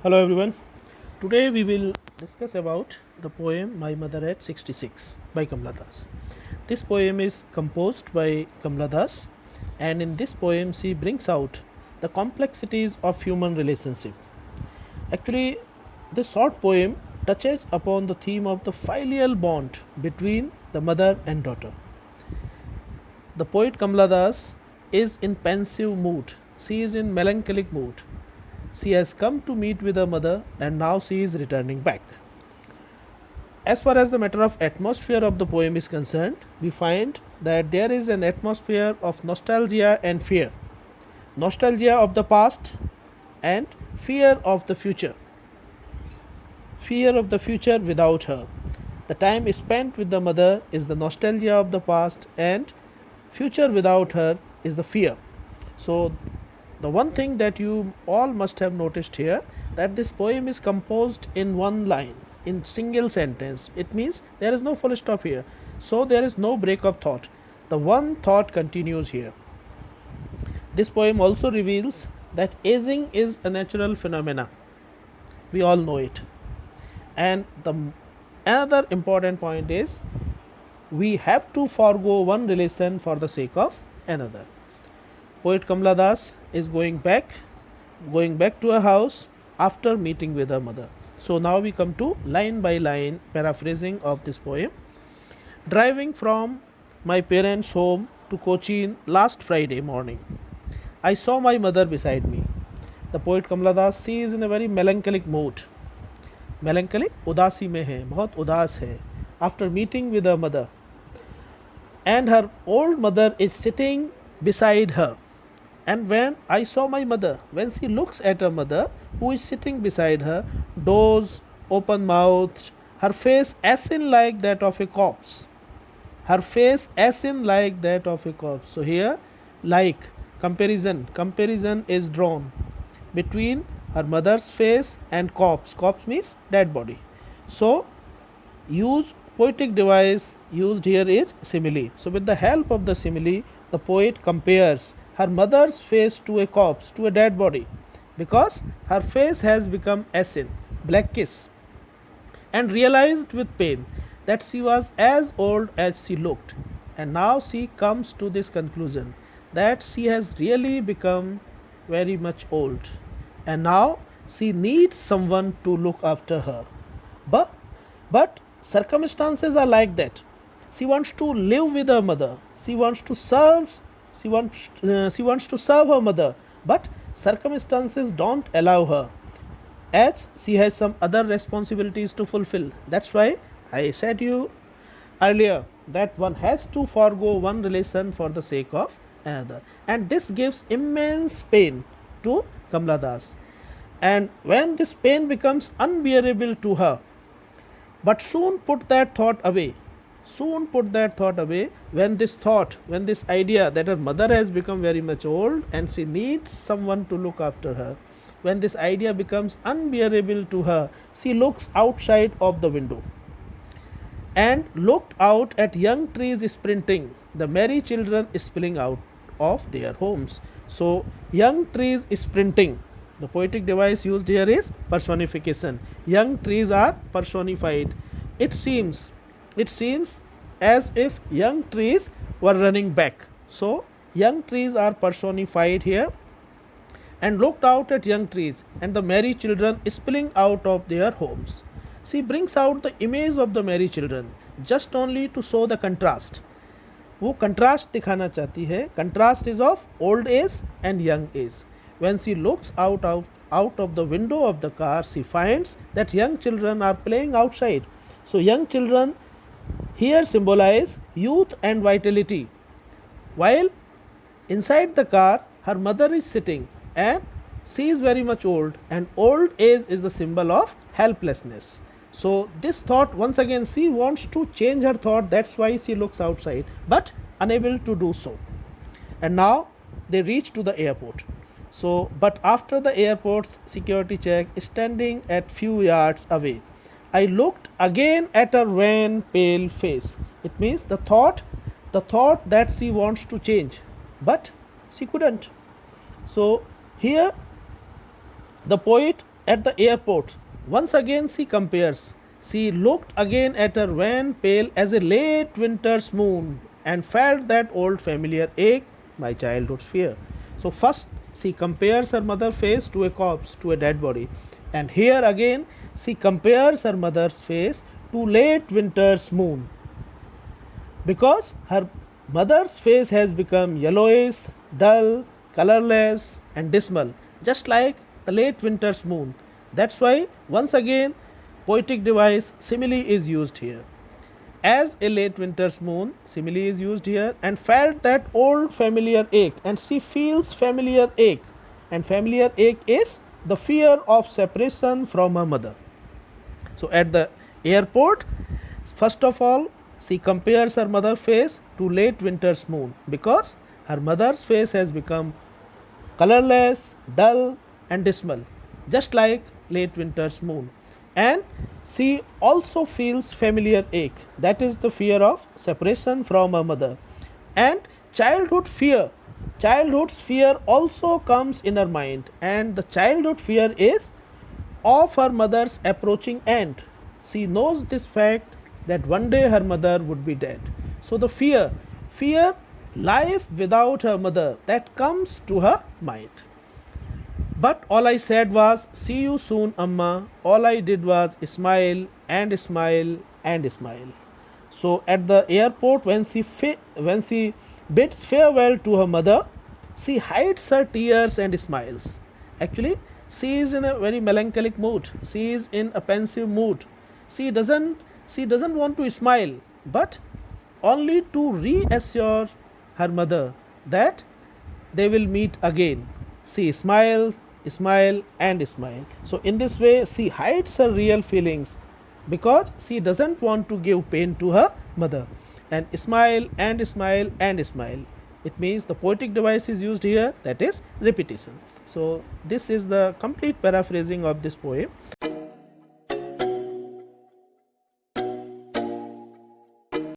Hello everyone. Today we will discuss about the poem My Mother at 66 by Kamala Das. This poem is composed by Kamala Das, and in this poem she brings out the complexities of human relationship. Actually, this short poem touches upon the theme of the filial bond between the mother and daughter. The poet Kamala Das is in pensive mood. She is in melancholic mood. She has come to meet with her mother and now she is returning back. As far as the matter of atmosphere of the poem is concerned, we find that there is an atmosphere of nostalgia and fear. Nostalgia of the past and fear of the future. Fear of the future without her. The time spent with the mother is the nostalgia of the past, and future without her is the fear. So the one thing that you all must have noticed here, that this poem is composed in one line, in single sentence. It means there is no full stop here. So there is no break of thought. The one thought continues here. This poem also reveals that aging is a natural phenomena. We all know it. And another important point is we have to forego one relation for the sake of another. Poet Kamala Das is going back to her house after meeting with her mother. So now we come to line by line paraphrasing of this poem. Driving from my parents' home to Cochin last Friday morning, I saw my mother beside me. The poet Kamala Das, she is in a very melancholic mood. Melancholic, उदासी में है, बहुत उदास है. After meeting with her mother, and her old mother is sitting beside her. And when I saw my mother, when she looks at her mother who is sitting beside her, dozed, open mouthed, her face ashen like that of a corpse. Her face ashen like that of a corpse. So here, like, comparison is drawn between her mother's face and corpse. Corpse means dead body. So poetic device used here is simile. So with the help of the simile, the poet compares her mother's face to a corpse, to a dead body, because her face has become ashen, blackish, and realized with pain that she was as old as she looked. And now she comes to this conclusion that she has really become very much old, and now she needs someone to look after her. But circumstances are like that. She wants to live with her mother. She wants to serve her mother, but circumstances don't allow her, as she has some other responsibilities to fulfill. That's why I said you earlier that one has to forego one relation for the sake of another, and this gives immense pain to Kamala Das. And when this pain becomes unbearable to her, but soon put that thought away when this idea that her mother has become very much old and she needs someone to look after her, when this idea becomes unbearable to her, she looks outside of the window and looked out at young trees sprinting, the merry children spilling out of their homes. So young trees sprinting, the poetic device used here is personification. Young trees are personified. It seems as if young trees were running back. So young trees are personified here, and looked out at young trees and the merry children spilling out of their homes. She brings out the image of the merry children just only to show the contrast. वो contrast दिखाना चाहती है. Contrast is of old age and young age. When she looks out of the window of the car, she finds that young children are playing outside. So young children here symbolize youth and vitality, while inside the car her mother is sitting and she is very much old, and old age is the symbol of helplessness. So this thought, once again she wants to change her thought, that's why she looks outside, but unable to do so. And now they reach to the airport. So but after the airport's security check, standing at few yards away, I looked again at her wan, pale face. It means the thought that she wants to change, but she couldn't. So here the poet At the airport, once again she compares. She looked again at her wan pale as a late winter's moon and felt that old familiar ache, my childhood's fear. So first she compares her mother's face to a corpse, to a dead body. And here again she compares her mother's face to late winter's moon. Because her mother's face has become yellowish, dull, colorless, and dismal, just like the late winter's moon. That's why, once again, poetic device simile is used here. As a late winter's moon, simile is used here, and felt that old familiar ache, and she feels familiar ache, and familiar ache is the fear of separation from her mother. So at the airport, first of all, she compares her mother's face to late winter's moon because her mother's face has become colorless, dull, and dismal, just like late winter's moon. And she also feels familiar ache, that is the fear of separation from her mother. And childhood's fear also comes in her mind, and the childhood fear is of her mother's approaching end. She knows this fact that one day her mother would be dead. So the fear life without her mother, that comes to her mind. But all I said was, see you soon, Amma. All I did was smile and smile and smile. So at the airport, when she bids farewell to her mother, she hides her tears and smiles. Actually, she is in a very melancholic mood. She is in a pensive mood. She doesn't want to smile, but only to reassure her mother that they will meet again. She smiles, smile and smile. So in this way she hides her real feelings because she doesn't want to give pain to her mother. And smile and smile and smile, it means the poetic device is used here, that is repetition. So this is the complete paraphrasing of this poem.